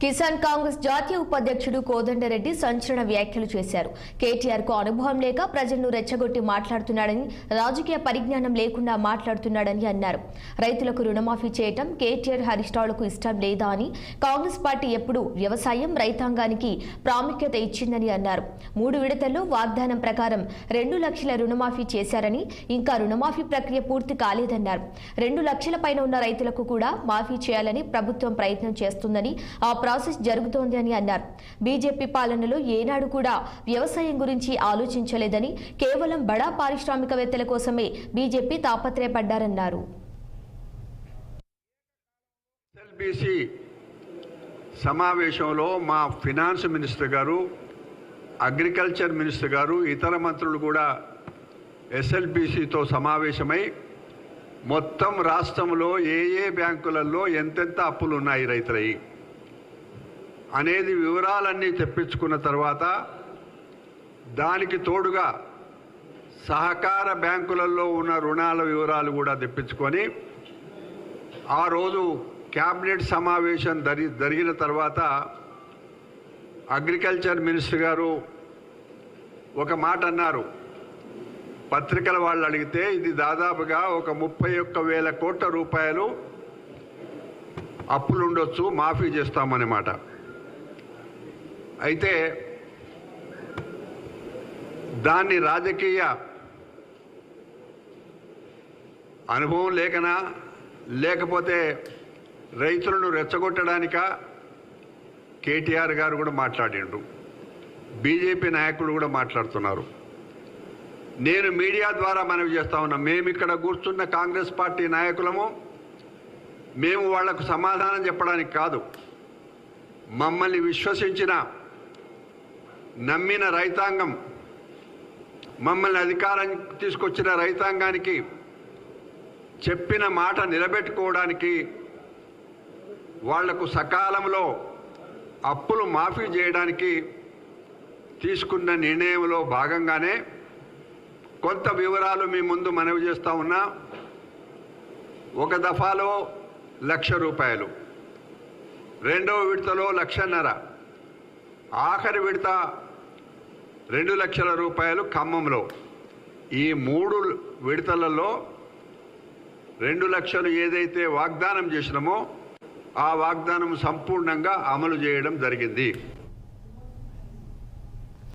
కిసాన్ కాంగ్రెస్ జాతీయ ఉపాధ్యక్షుడు కోదండరెడ్డి సంచలన వ్యాఖ్యలు చేశారు. కేటీఆర్ కు అనుభవం లేక ప్రజలను రెచ్చగొట్టి మాట్లాడుతున్నాడని, రాజకీయ పరిజ్ఞానం లేకుండా మాట్లాడుతున్నాడని అన్నారు. రైతులకు రుణమాఫీ చేయటం కేటీఆర్ హరీష్ రావులకు ఇష్టం లేదా అని, కాంగ్రెస్ పార్టీ ఎప్పుడు వ్యవసాయం రైతాంగానికి ప్రాముఖ్యత ఇచ్చిందని అన్నారు. 3 విడతల్లో వాగ్దానం ప్రకారం 2 లక్షల రుణమాఫీ చేశారని, ఇంకా రుణమాఫీ ప్రక్రియ పూర్తి కాలేదన్నారు. 2 లక్షల పైన ఉన్న రైతులకు కూడా మాఫీ చేయాలని ప్రభుత్వం ప్రయత్నం చేస్తుందని, ఆ ప్రాసెస్ జరుగుతోంది అని అన్నారు. బీజేపీ పాలనలో ఏనాడు కూడా వ్యవసాయం గురించి ఆలోచించలేదని, కేవలం బడా పారిశ్రామికవేత్తల కోసమే బీజేపీ తాపత్రయపడ్డారన్నారు. ఎస్ఎల్బీసీ సమావేశంలో మా ఫినాన్స్ మినిస్టర్ గారు, అగ్రికల్చర్ మినిస్టర్ గారు, ఇతర మంత్రులు కూడా ఎస్ఎల్బీసీతో సమావేశమై మొత్తం రాష్ట్రంలో ఏ బ్యాంకులలో ఎంతెంత అప్పులు ఉన్నాయి రైతులవి అనేది వివరాలన్నీ తెప్పించుకున్న తర్వాత, దానికి తోడుగా సహకార బ్యాంకులలో ఉన్న రుణాల వివరాలు కూడా తెప్పించుకొని, ఆ రోజు క్యాబినెట్ సమావేశం జరిగిన తర్వాత అగ్రికల్చర్ మినిస్టర్ గారు ఒక మాట అన్నారు. పత్రికల వాళ్ళు అడిగితే ఇది దాదాపుగా ఒక 31,000 కోట్ల రూపాయలు అప్పులుండొచ్చు, మాఫీ చేస్తామన్నమాట. అయితే దాన్ని రాజకీయ అనుభవం లేకనా, లేకపోతే రైతులను రెచ్చగొట్టడానిక కేటీఆర్ గారు కూడా మాట్లాడిండ్రు, బీజేపీ నాయకులు కూడా మాట్లాడుతున్నారు. నేను మీడియా ద్వారా మనవి చేస్తా ఉన్నా, మేము ఇక్కడ కూర్చున్న కాంగ్రెస్ పార్టీ నాయకులము, మేము వాళ్లకు సమాధానం చెప్పడానికి కాదు, మమ్మల్ని విశ్వసించిన నమ్మిన రైతాంగం, మమ్మల్ని అధికారం తీసుకొచ్చిన రైతాంగానికి చెప్పిన మాట నిలబెట్టుకోవడానికి, వాళ్లకు సకాలంలో అప్పులు మాఫీ చేయడానికి తీసుకున్న నిర్ణయంలో భాగంగానే కొంత వివరాలు మీ ముందు మనవి చేస్తూ ఉన్నా. ఒక దఫాలో 1,00,000 రూపాయలు, రెండవ విడతలో 1,50,000, ఆఖరి విడత 2 లక్షల రూపాయలు ఖమ్మంలో. ఈ 3 విడతలలో 2 లక్షలు ఏదైతే వాగ్దానం చేసినామో ఆ వాగ్దానం సంపూర్ణంగా అమలు చేయడం జరిగింది.